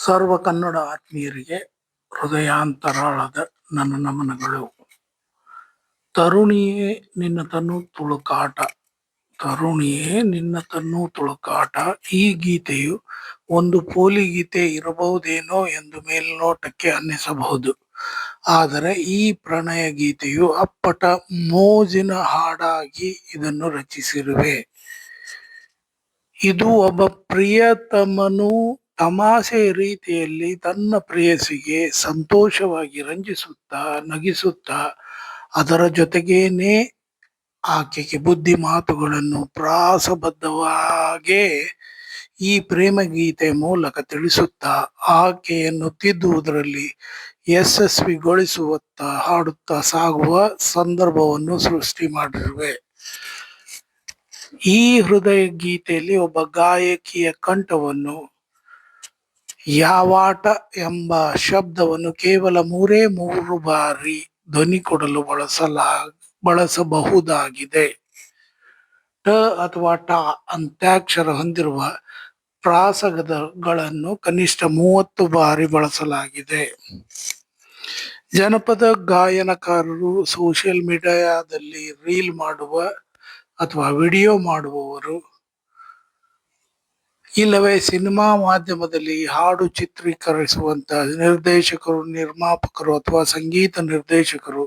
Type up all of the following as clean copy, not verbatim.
ಸರ್ವ ಕನ್ನಡ ಆತ್ಮೀಯರಿಗೆ ಹೃದಯಾಂತರಾಳದ ನನ್ನ ನಮನಗಳು. ತರುಣಿಯೇ ನಿನ್ನ ತನು ತುಳುಕಾಟ, ತರುಣಿಯೇ ನಿನ್ನ ತನು ತುಳುಕಾಟ. ಈ ಗೀತೆಯು ಒಂದು ಪೋಲಿ ಗೀತೆ ಇರಬಹುದೇನೋ ಎಂದು ಮೇಲ್ನೋಟಕ್ಕೆ ಅನ್ನಿಸಬಹುದು. ಆದರೆ ಈ ಪ್ರಣಯ ಗೀತೆಯು ಅಪ್ಪಟ ಮೋಜಿನ ಹಾಡಾಗಿ ಇದನ್ನು ರಚಿಸಿರುವೆ. ಇದು ಒಬ್ಬ ಪ್ರಿಯತಮನು ತಮಾಷೆ ರೀತಿಯಲ್ಲಿ ತನ್ನ ಪ್ರೇಯಸಿಗೆ ಸಂತೋಷವಾಗಿ ರಂಜಿಸುತ್ತಾ ನಗಿಸುತ್ತಾ ಅದರ ಜೊತೆಗೇನೆ ಆಕೆಗೆ ಬುದ್ಧಿ ಮಾತುಗಳನ್ನು ಪ್ರಾಸಬದ್ಧವಾಗೇ ಈ ಪ್ರೇಮ ಗೀತೆ ಮೂಲಕ ತಿಳಿಸುತ್ತಾ ಆಕೆಯನ್ನು ತಿದ್ದುವುದರಲ್ಲಿ ಯಶಸ್ವಿಗೊಳಿಸುವತ್ತ ಹಾಡುತ್ತಾ ಸಾಗುವ ಸಂದರ್ಭವನ್ನು ಸೃಷ್ಟಿ ಮಾಡಿರುವೆ. ಈ ಹೃದಯ ಗೀತೆಯಲ್ಲಿ ಒಬ್ಬ ಗಾಯಕಿಯ ಕಂಠವನ್ನು ಯಾವಾಟ ಎಂಬ ಶಬ್ದವನ್ನು ಕೇವಲ 3 ಬಾರಿ ಧ್ವನಿ ಕೊಡಲು ಬಳಸಬಹುದಾಗಿದೆ. ಟ ಅಥವಾ ಟ ಅಂತ್ಯಾಕ್ಷರ ಹೊಂದಿರುವ ಪ್ರಾಸಗಳನ್ನು ಕನಿಷ್ಠ 30 ಬಾರಿ ಬಳಸಲಾಗಿದೆ. ಜನಪದ ಗಾಯನಕಾರರು, ಸೋಷಿಯಲ್ ಮೀಡಿಯಾದಲ್ಲಿ ರೀಲ್ ಮಾಡುವ ಅಥವಾ ವಿಡಿಯೋ ಮಾಡುವವರು, ಇಲ್ಲವೇ ಸಿನಿಮಾ ಮಾಧ್ಯಮದಲ್ಲಿ ಹಾಡು ಚಿತ್ರೀಕರಿಸುವಂತಹ ನಿರ್ದೇಶಕರು, ನಿರ್ಮಾಪಕರು ಅಥವಾ ಸಂಗೀತ ನಿರ್ದೇಶಕರು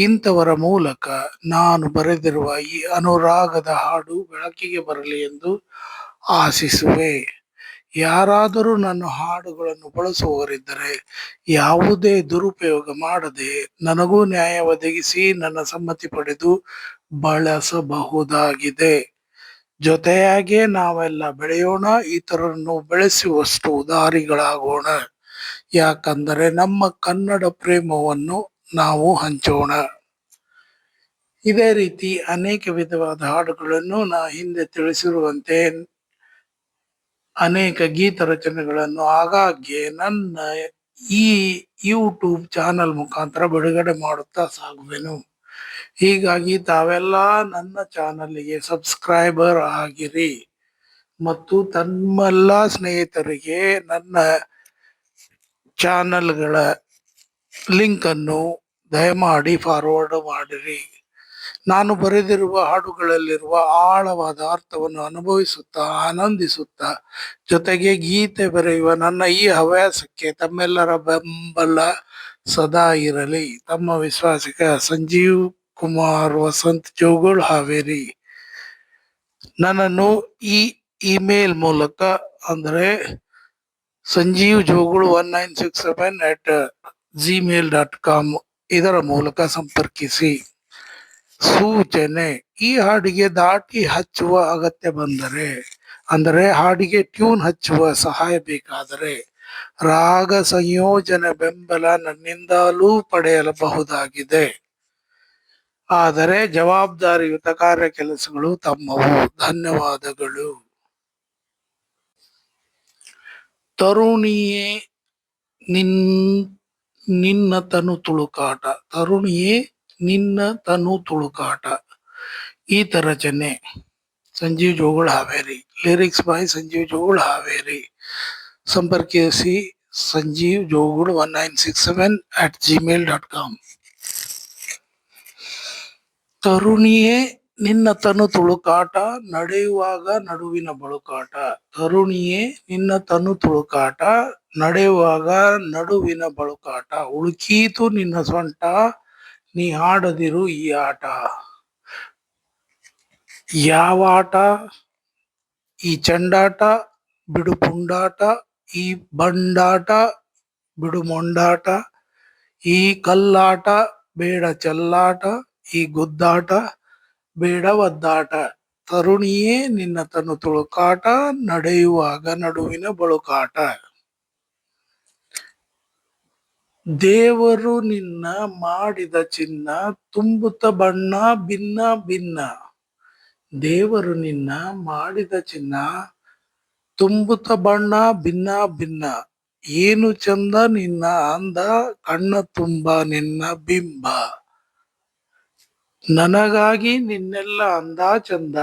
ಇಂಥವರ ಮೂಲಕ ನಾನು ಬರೆದಿರುವ ಈ ಅನುರಾಗದ ಹಾಡು ಬೆಳಕಿಗೆ ಬರಲಿ ಎಂದು ಆಶಿಸುವೆ. ಯಾರಾದರೂ ನನ್ನ ಹಾಡುಗಳನ್ನು ಬಳಸುವವರಿದ್ದರೆ ಯಾವುದೇ ದುರುಪಯೋಗ ಮಾಡದೆ ನನಗೂ ನ್ಯಾಯ ಒದಗಿಸಿ ನನ್ನ ಸಮ್ಮತಿ ಪಡೆದು ಬಳಸಬಹುದಾಗಿದೆ. ಜೊತೆಯಾಗಿ ನಾವೆಲ್ಲ ಬೆಳೆಯೋಣ, ಇತರರನ್ನು ಬೆಳೆಸುವಷ್ಟು ಉದಾರಿಗಳಾಗೋಣ. ಯಾಕಂದರೆ ನಮ್ಮ ಕನ್ನಡ ಪ್ರೇಮವನ್ನು ನಾವು ಹಂಚೋಣ. ಇದೇ ರೀತಿ ಅನೇಕ ವಿಧವಾದ ಹಾಡುಗಳನ್ನು ಹಿಂದೆ ತಿಳಿಸಿರುವಂತೆ ಅನೇಕ ಗೀತ ರಚನೆಗಳನ್ನು ಆಗಾಗ್ಗೆ ನನ್ನ ಈ ಯೂಟ್ಯೂಬ್ ಚಾನಲ್ ಮುಖಾಂತರ ಬಿಡುಗಡೆ ಮಾಡುತ್ತಾ ಸಾಗುವೆನು. ಹೀಗಾಗಿ ತಾವೆಲ್ಲ ನನ್ನ ಚಾನಲ್ಗೆ ಸಬ್ಸ್ಕ್ರೈಬರ್ ಆಗಿರಿ ಮತ್ತು ತಮ್ಮೆಲ್ಲ ಸ್ನೇಹಿತರಿಗೆ ನನ್ನ ಚಾನಲ್ಗಳ ಲಿಂಕನ್ನು ದಯಮಾಡಿ ಫಾರ್ವರ್ಡ್ ಮಾಡಿರಿ. ನಾನು ಬರೆದಿರುವ ಹಾಡುಗಳಲ್ಲಿರುವ ಆಳವಾದ ಅರ್ಥವನ್ನು ಅನುಭವಿಸುತ್ತಾ ಆನಂದಿಸುತ್ತಾ ಜೊತೆಗೆ ಗೀತೆ ಬರೆಯುವ ನನ್ನ ಈ ಹವ್ಯಾಸಕ್ಕೆ ತಮ್ಮೆಲ್ಲರ ಬೆಂಬಲ ಸದಾ ಇರಲಿ. ತಮ್ಮ ವಿಶ್ವಾಸಿಕ ಸಂಜೀವ್ ಕುಮಾರ್ ವಸಂತ್ ಜೋಗೋಳ್ ಹಾವೇರಿ. ನನ್ನನ್ನು ಈ ಇಮೇಲ್ ಮೂಲಕ ಅಂದರೆ ಸಂಜೀವ್ ಜೋಗೋಳ್ 1967@gmail.com ಇದರ ಮೂಲಕ ಸಂಪರ್ಕಿಸಿ. ಸೂಚನೆ: ಈ ಹಾಡಿಗೆ ದಾಟಿ ಹಚ್ಚುವ ಅಗತ್ಯ ಬಂದರೆ, ಅಂದರೆ ಹಾಡಿಗೆ ಟ್ಯೂನ್ ಹಚ್ಚುವ ಸಹಾಯ ಬೇಕಾದರೆ ರಾಗ ಸಂಯೋಜನೆ ಬೆಂಬಲ ನನ್ನಿಂದಲೂ ಪಡೆಯಬಹುದಾಗಿದೆ. ಆದರೆ ಜವಾಬ್ದಾರಿಯುತ ಕಾರ್ಯ ಕೆಲಸಗಳು ತಮ್ಮವು. ಧನ್ಯವಾದಗಳು. ತರುಣಿಯೇ ನಿನ್ನ ತನು ತುಳುಕಾಟ, ತರುಣಿಯೇ ನಿನ್ನ ತನು ತುಳುಕಾಟ. ಈತ ರಚನೆ ಸಂಜೀವ್ ಜೋಗೋಳ್ ಹಾವೇರಿ. Lyrics by Sanjeev Jogol Haveri. ಸಂಪರ್ಕಿಸಿ ಸಂಜೀವ್ ಜೋಗೋಳ್ 1967@gmail.com. ತರುಣಿಯೇ ನಿನ್ನ ತನು ತುಳುಕಾಟ, ನಡೆಯುವಾಗ ನಡುವಿನ ಬಳುಕಾಟ. ತರುಣಿಯೇ ನಿನ್ನ ತನು ತುಳುಕಾಟ, ನಡೆಯುವಾಗ ನಡುವಿನ ಬಳುಕಾಟ. ಉಳುಕೀತು ನಿನ್ನ ಸೊಂಟ, ನೀ ಆಡದಿರು ಈ ಆಟ. ಯಾವಾಟ? ಈ ಚಂಡಾಟ ಬಿಡು ಪುಂಡಾಟ, ಈ ಬಂಡಾಟ ಬಿಡು ಮೊಂಡಾಟ, ಈ ಕಲ್ಲಾಟ ಬೇಡ ಚೆಲ್ಲಾಟ, ಈ ಗುದ್ದಾಟ ಬೇಡ ಒದ್ದಾಟ. ತರುಣಿಯೇ ನಿನ್ನ ತನು ತುಳುಕಾಟ, ನಡೆಯುವಾಗ ನಡುವಿನ ಬಳುಕಾಟ. ದೇವರು ನಿನ್ನ ಮಾಡಿದ ಚಿನ್ನ, ತುಂಬುತ್ತ ಬಣ್ಣ ಭಿನ್ನ ಭಿನ್ನ. ದೇವರು ನಿನ್ನ ಮಾಡಿದ ಚಿನ್ನ, ತುಂಬುತ್ತ ಬಣ್ಣ ಭಿನ್ನ ಭಿನ್ನ. ಏನು ಚಂದ ನಿನ್ನ ಅಂದ, ಕಣ್ಣ ತುಂಬ ನಿನ್ನ ಬಿಂಬ. ನನಗಾಗಿ ನಿನ್ನೆಲ್ಲ ಅಂದ ಚಂದ,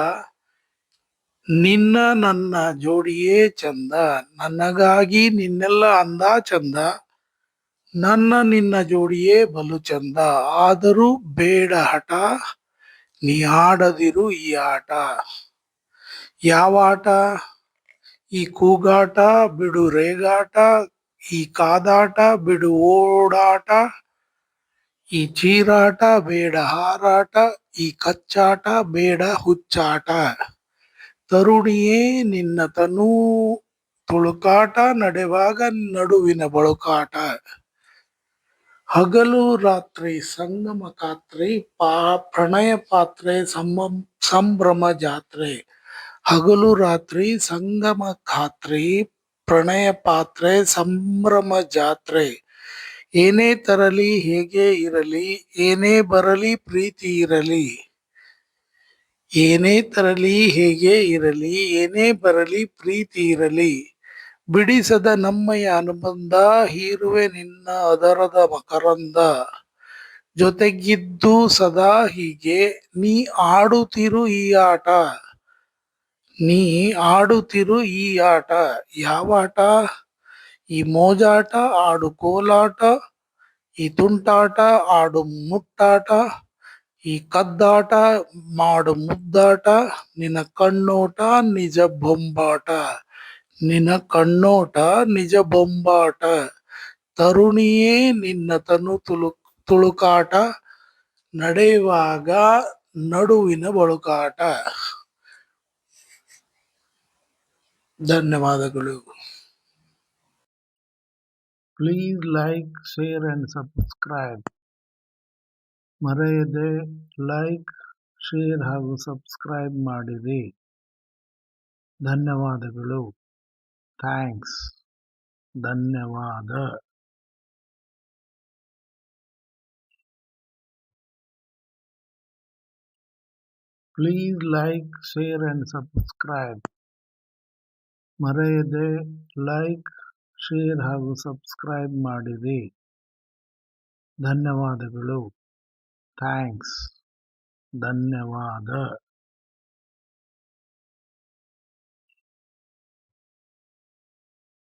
ನಿನ್ನ ನನ್ನ ಜೋಡಿಯೇ ಚಂದ, ನನಗಾಗಿ ನಿನ್ನೆಲ್ಲ ಅಂದ ಚಂದ, ನನ್ನ ನಿನ್ನ ಜೋಡಿಯೇ ಬಲು ಚಂದ, ಆದರೂ ಬೇಡ ಹಠ, ನೀ ಆಡದಿರು ಈ ಆಟ. ಯಾವ ಆಟ? ಈ ಕೂಗಾಟ ಬಿಡು ರೇಗಾಟ, ಈ ಕಾದಾಟ ಬಿಡು ಓಡಾಟ, ಈ ಚೀರಾಟ ಬೇಡ ಹಾರಾಟ, ಈ ಕಚ್ಚಾಟ ಬೇಡ ಹುಚ್ಚಾಟ. ತರುಣಿಯೇ ನಿನ್ನ ತನೂ ತುಳುಕಾಟ, ನಡೆವಾಗ ನಡುವಿನ ಬಳುಕಾಟ. ಹಗಲು ರಾತ್ರಿ ಸಂಗಮ ಖಾತ್ರಿ, ಪ್ರಣಯ ಪಾತ್ರೆ ಸಂಭ್ರಮ ಜಾತ್ರೆ. ಹಗಲು ರಾತ್ರಿ ಸಂಗಮ ಖಾತ್ರಿ, ಪ್ರಣಯ ಪಾತ್ರೆ ಸಂಭ್ರಮ ಜಾತ್ರೆ. ಏನೇ ತರಲಿ ಹೇಗೆ ಇರಲಿ, ಏನೇ ಬರಲಿ ಪ್ರೀತಿ ಇರಲಿ. ಏನೇ ತರಲಿ ಹೇಗೆ ಇರಲಿ, ಏನೇ ಬರಲಿ ಪ್ರೀತಿ ಇರಲಿ. ಬಿಡಿಸದ ನಮ್ಮಯ ಅನುಬಂಧ, ಹೀರುವೆ ನಿನ್ನ ಅದರದ ಮಕರಂದ. ಜೊತೆಗಿದ್ದು ಸದಾ ಹೀಗೆ, ನೀ ಆಡುತ್ತಿರು ಈ ಆಟ. ನೀ ಆಡುತ್ತಿರು ಈ ಆಟ. ಯಾವ ಆಟ? ಈ ಮೋಜಾಟ ಆಡು ಕೋಲಾಟ, ಈ ತುಂಟಾಟ ಆಡು ಮುಟ್ಟಾಟ, ಈ ಕದ್ದಾಟ ಮಾಡು ಮುದ್ದಾಟ, ನಿನ್ನ ಕಣ್ಣೋಟ ನಿಜ ಬೊಂಬಾಟ. ನಿನ್ನ ಕಣ್ಣೋಟ ನಿಜ ಬೊಂಬಾಟ. ತರುಣಿಯೇ ನಿನ್ನ ತನು ತುಳುಕಾಟ, ನಡೆಯುವಾಗ ನಡುವಿನ ಬಳುಕಾಟ. ಧನ್ಯವಾದಗಳು. Please like, share and subscribe. ಮರೆಯದೆ ಲೈಕ್, ಶೇರ್ ಹಾಗೂ ಸಬ್ಸ್ಕ್ರೈಬ್ ಮಾಡಿರಿ. ಧನ್ಯವಾದಗಳು. ಥ್ಯಾಂಕ್ಸ್. ಧನ್ಯವಾದ. Please like, share and subscribe. ಮರೆಯದೆ ಲೈಕ್, ಶೇರ್ ಹಾಗೂ ಸಬ್ಸ್ಕ್ರೈಬ್ ಮಾಡಿರಿ. ಧನ್ಯವಾದಗಳು. ಥ್ಯಾಂಕ್ಸ್. ಧನ್ಯವಾದ.